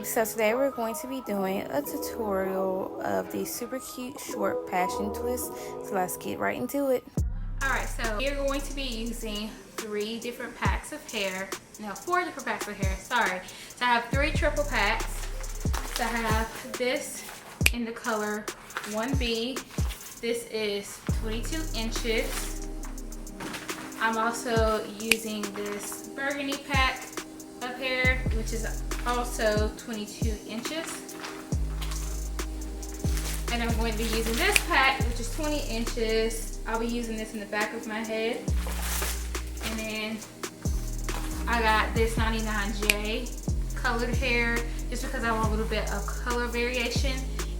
Alright, so today we're going to be doing a tutorial of the super cute short passion twist. So let's get right into it. Alright, so you're going to be using 4 different packs of hair. Sorry. So I have 3 triple packs. So I have this in the color 1B. This is 22 inches. I'm also using this burgundy pack of hair, which is also 22 inches. And I'm going to be using this pack, which is 20 inches. I'll be using this in the back of my head. And then I got this 99J colored hair, just because I want a little bit of color variation.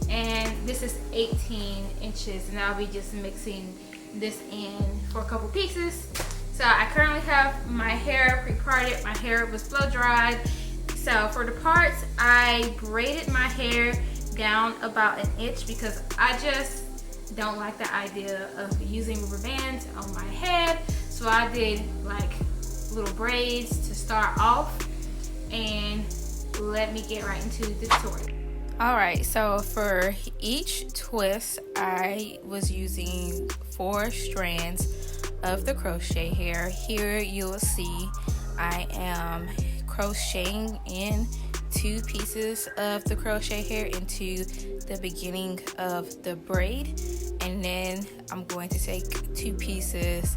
And this is 18 inches, and I'll be just mixing this in for a couple pieces. So I currently have my hair pre-parted. My hair was blow dried. So for the parts, I braided my hair down about 1 inch because I just don't like the idea of using rubber bands on my head. So I did like little braids to start off, and let me get right into the tutorial. Alright, so for each twist, I was using 4 strands of the crochet hair. Here you will see I am crocheting in 2 pieces of the crochet hair into the beginning of the braid, and then I'm going to take 2 pieces,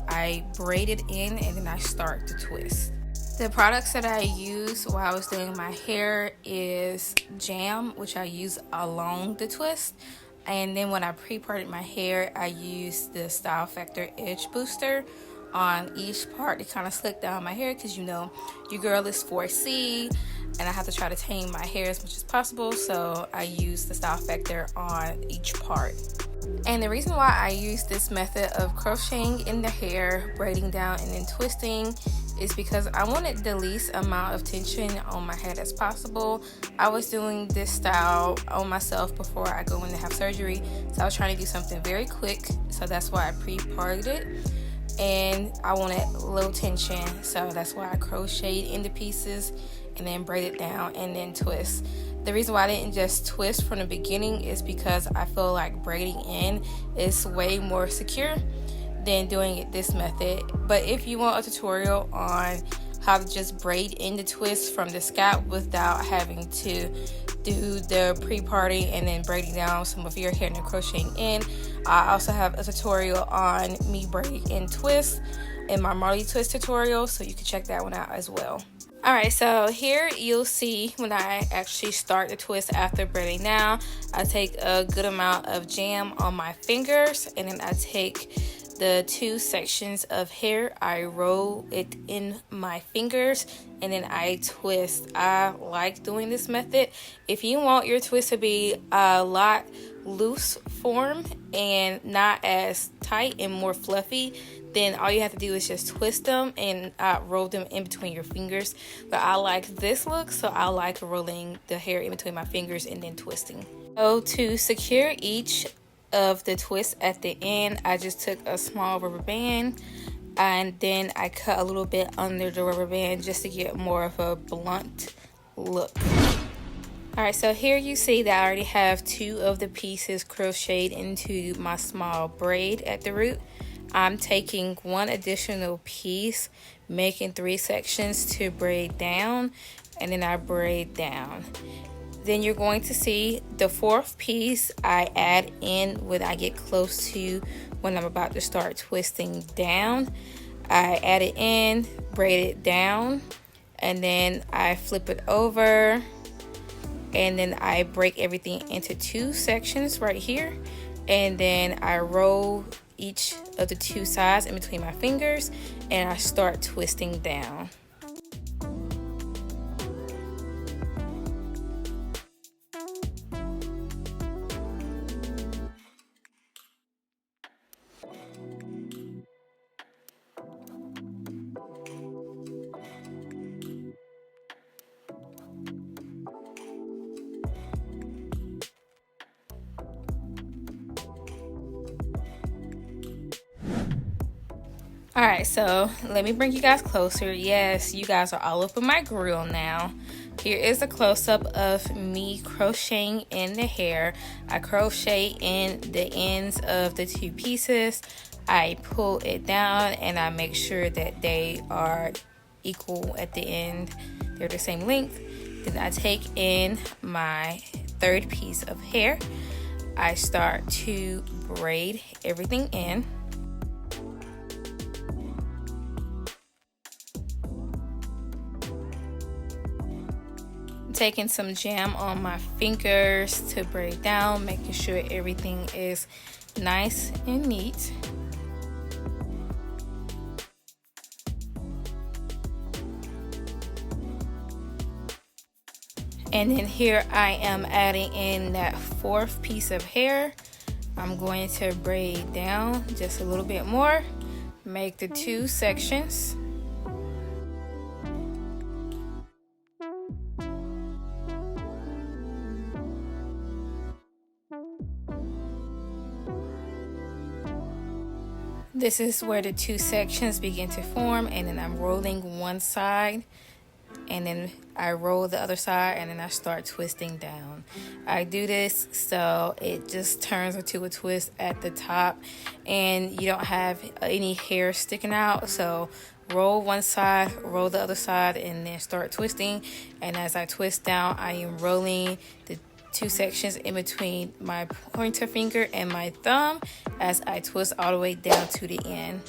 I braid it in, and then I start the twist. The products that I use while I was doing my hair is jam, which I use along the twist. And then when I pre-parted my hair, I used the Style Factor Edge Booster on each part to kind of slick down my hair, because you know your girl is 4C and I have to try to tame my hair as much as possible. So I use the Style Factor on each part. And the reason why I use this method of crocheting in the hair, braiding down, and then twisting is because I wanted the least amount of tension on my head as possible. I was doing this style on myself before I go in to have surgery, so I was trying to do something very quick, so that's why I pre-parted it. And I wanted low tension, so that's why I crocheted into pieces and then braid it down and then twist. The reason why I didn't just twist from the beginning is because I feel like braiding in is way more secure than doing it this method. But if you want a tutorial on how to just braid in the twist from the scalp without having to do the pre-parting and then braiding down some of your hair and then crocheting in, I also have a tutorial on me braiding in twist in my Marley twist tutorial, so you can check that one out as well. Alright, so here you'll see when I actually start the twist after braiding down, I take a good amount of jam on my fingers, and then I take the 2 sections of hair, I roll it in my fingers, and then I twist. I like doing this method. If you want your twist to be a lot loose form and not as tight and more fluffy, then all you have to do is just twist them and roll them in between your fingers. But I like this look, so I like rolling the hair in between my fingers and then twisting. So to secure each of the twist at the end, I just took a small rubber band and then I cut a little bit under the rubber band just to get more of a blunt look. Alright, so here you see that I already have 2 of the pieces crocheted into my small braid at the root. I'm taking 1 additional piece, making 3 sections to braid down, and then I braid down. Then you're going to see the 4th piece I add in when I get close to when I'm about to start twisting down. I add it in, braid it down, and then I flip it over, and then I break everything into 2 sections right here, and then I roll each of the 2 sides in between my fingers, and I start twisting down. Alright, so let me bring you guys closer. Yes, you guys are all up in my grill now. Here is a close-up of me crocheting in the hair. I crochet in the ends of the two pieces. I pull it down and I make sure that they are equal at the end. They're the same length. Then I take in my third piece of hair. I start to braid everything in. Taking some jam on my fingers to braid down, making sure everything is nice and neat. And then here I am adding in that fourth piece of hair. I'm going to braid down just a little bit more, make the two sections. This is where the two sections begin to form, and then I'm rolling one side, and then I roll the other side, and then I start twisting down. I do this so it just turns into a twist at the top, and you don't have any hair sticking out. So roll one side, roll the other side, and then start twisting. And as I twist down, I am rolling the two sections in between my pointer finger and my thumb as I twist all the way down to the end.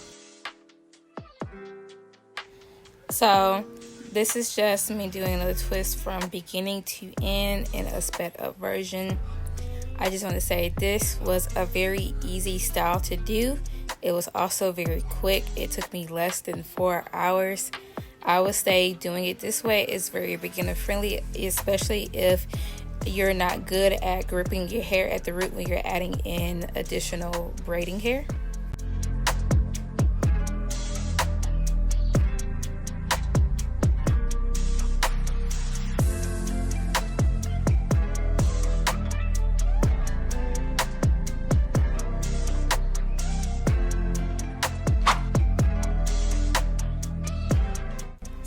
So this is just me doing another twist from beginning to end in a sped up version. I just want to say this was a very easy style to do. It was also very quick. It took me less than 4 hours. I would say doing it this way is very beginner friendly, especially if you're not good at gripping your hair at the root when you're adding in additional braiding hair.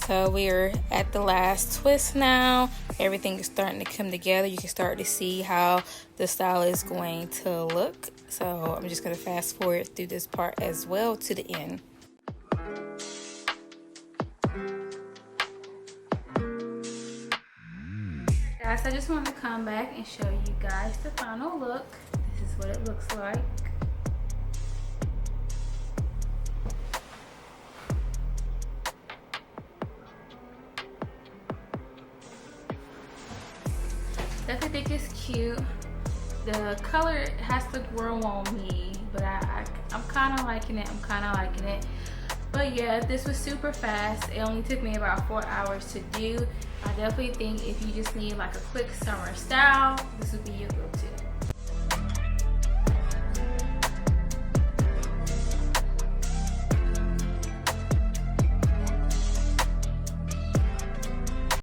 So we're at the last twist now. Everything is starting to come together. You can start to see how the style is going to look. So I'm just going to fast forward through this part as well to the end. Guys, I just want to come back and show you guys the final look. This is what it looks like. Definitely think it's cute. The color has to grow on me, but I'm kind of liking it. But yeah, this was super fast. It only took me about 4 hours to do. I definitely think if you just need like a quick summer style, this would be your go-to.